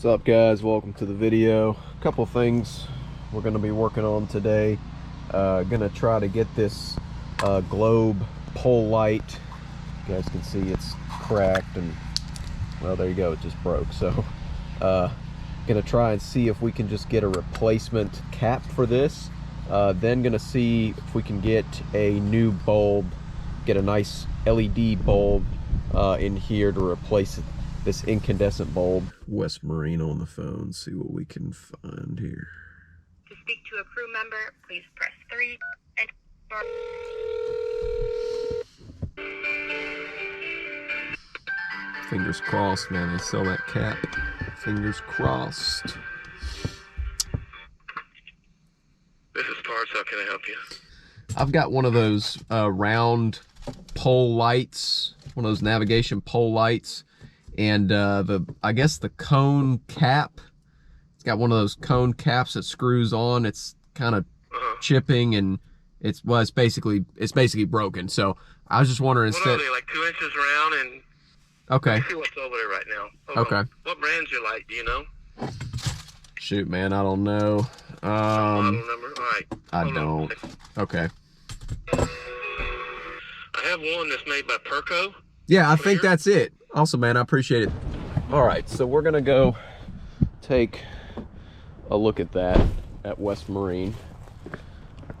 What's up, guys? Welcome to the video. A couple things we're going to be working on today. Gonna try to get this globe pole light. You guys can see it's cracked and, well, there you go, it just broke. So gonna try and see if we can just get a replacement cap for this. Then gonna see if we can get a new bulb, get a nice LED bulb in here to replace this incandescent bulb. West Marine on the phone, see what we can find here. To speak to a crew member, please press 3 and Fingers crossed, man, they sell that cap. Fingers crossed. This is Parts, how can I help you? I've got one of those round pole lights, one of those navigation pole lights, and I guess the cone cap. It's got one of those cone caps that screws on. It's kind of chipping, and it's basically broken. So I was just wondering, what are they, like 2 inches round? And okay. let me see what's over there right now. Hold okay. on. What brand's your light? Do you know? Shoot, man, I don't know. Model number. All right. I don't. Okay. I have one that's made by Perco. Yeah, I think that's it. Awesome, man. I appreciate it. All right, so we're gonna go take a look at that at West Marine.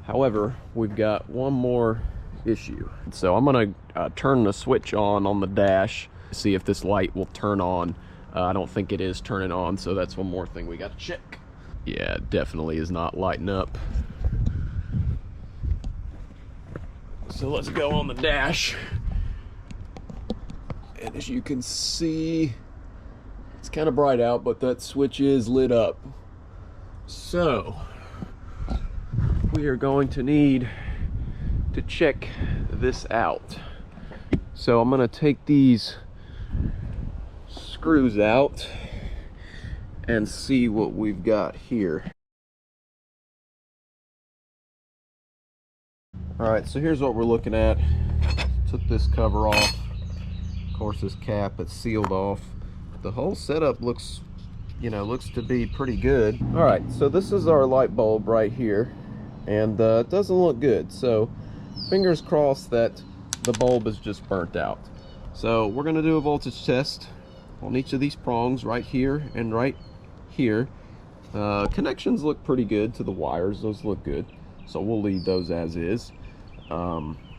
However, we've got one more issue. So I'm gonna turn the switch on the dash, see if this light will turn on. I don't think it is turning on, so that's one more thing we got to check. Yeah, it definitely is not lighting up. So let's go on the dash. And as you can see, it's kind of bright out, but that switch is lit up. So we are going to need to check this out. So I'm going to take these screws out and see what we've got here. All right, so here's what we're looking at. Took this cover off. Of course, this cap, it's sealed off. The whole setup looks to be pretty good. All right, so this is our light bulb right here, and it doesn't look good. So fingers crossed that the bulb is just burnt out. So we're gonna do a voltage test on each of these prongs right here and right here. Connections look pretty good to the wires. Those look good. So we'll leave those as is.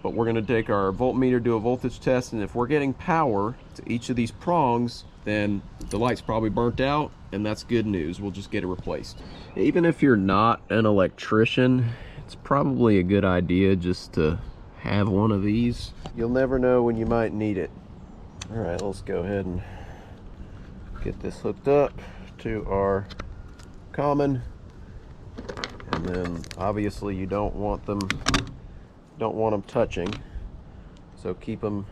But we're going to take our voltmeter, do a voltage test, and if we're getting power to each of these prongs, then the light's probably burnt out, and that's good news. We'll just get it replaced. Even if you're not an electrician, it's probably a good idea just to have one of these. You'll never know when you might need it. All right, let's go ahead and get this hooked up to our common, and then obviously you don't want them touching, so keep them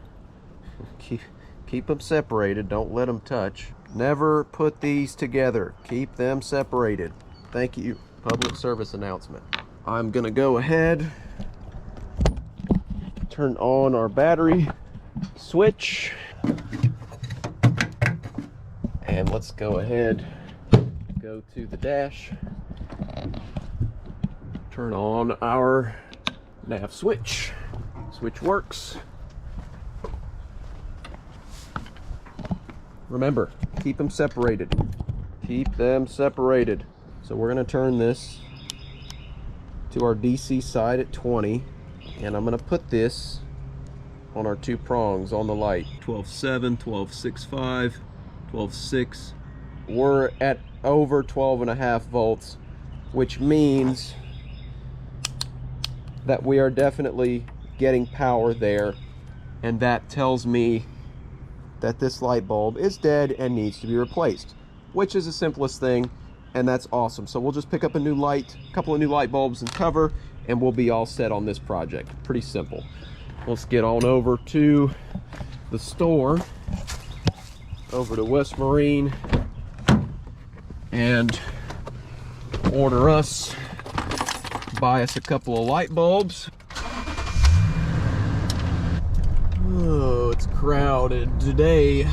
separated. Don't let them touch. Never put these together. Keep them separated. Thank you. Public service announcement. I'm gonna go ahead, turn on our battery switch, and let's go ahead, go to the dash, turn on our nav switch. Switch works. Remember, keep them separated. Keep them separated. So we're going to turn this to our DC side at 20, and I'm going to put this on our 2 prongs on the light. 12.7, 12.65, 12.6. We're at over 12.5 volts, which means that we are definitely getting power there, and that tells me that this light bulb is dead and needs to be replaced, which is the simplest thing, and that's awesome. So we'll just pick up a new light, a couple of new light bulbs and cover, and we'll be all set on this project. Pretty simple. Let's get on over to the store, over to West Marine, and buy us a couple of light bulbs. Oh, it's crowded today. How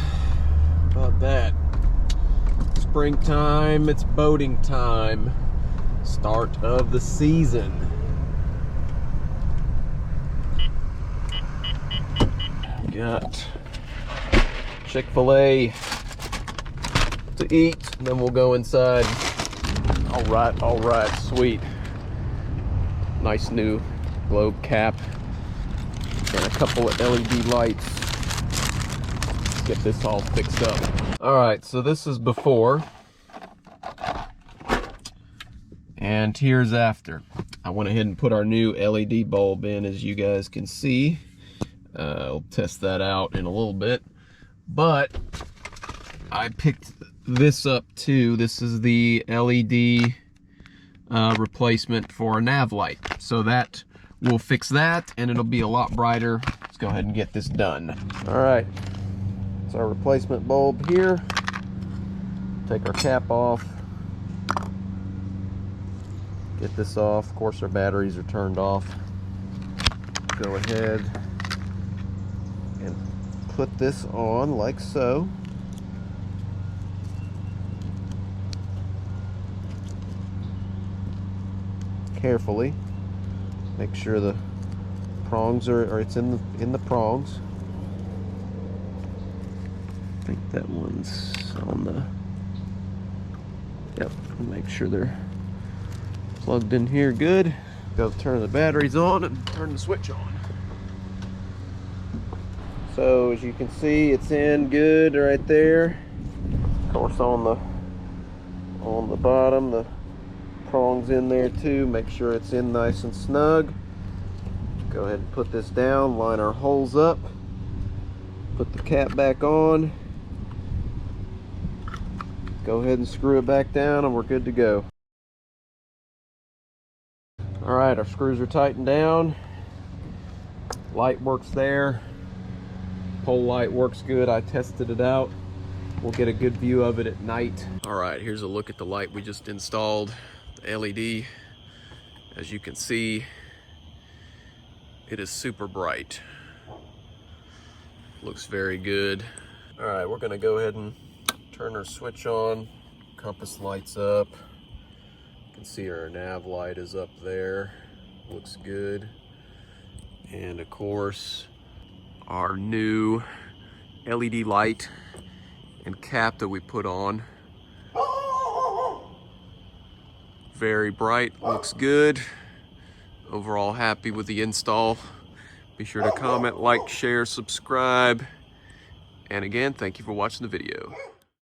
about that? It's springtime, it's boating time. Start of the season. Got Chick-fil-A to eat, and then we'll go inside. All right, sweet. Nice new globe cap and a couple of LED lights. Let's get this all fixed up. All right, so this is before, and here's after. I went ahead and put our new LED bulb in, as you guys can see. I'll test that out in a little bit, but I picked this up too. This is the LED replacement for a nav light, so that will fix that and it'll be a lot brighter. Let's go ahead and get this done. All right, it's our replacement bulb here. Take our cap off, get this off. Of course, our batteries are turned off. Go ahead and put this on like so. Carefully, make sure the prongs are, or it's in the prongs. I think that one's on the, yep, make sure they're plugged in here good. Go turn the batteries on and turn the switch on. So as you can see, it's in good right there. Of course, on the bottom, the prongs in there too. Make sure it's in nice and snug. Go ahead and put this down, line our holes up, put the cap back on, go ahead and screw it back down, and we're good to go. All right, our screws are tightened down. Light works there. Pole light works good. I tested it out. We'll get a good view of it at night. All right, here's a look at the light we just installed. The LED, as you can see, it is super bright. Looks very good. All right, we're gonna go ahead and turn our switch on. Compass lights up. You can see our nav light is up there. Looks good. And of course, our new LED light and cap that we put on. Very bright, looks good. Overall happy with the install. Be sure to comment, like, share, subscribe. And again, thank you for watching the video.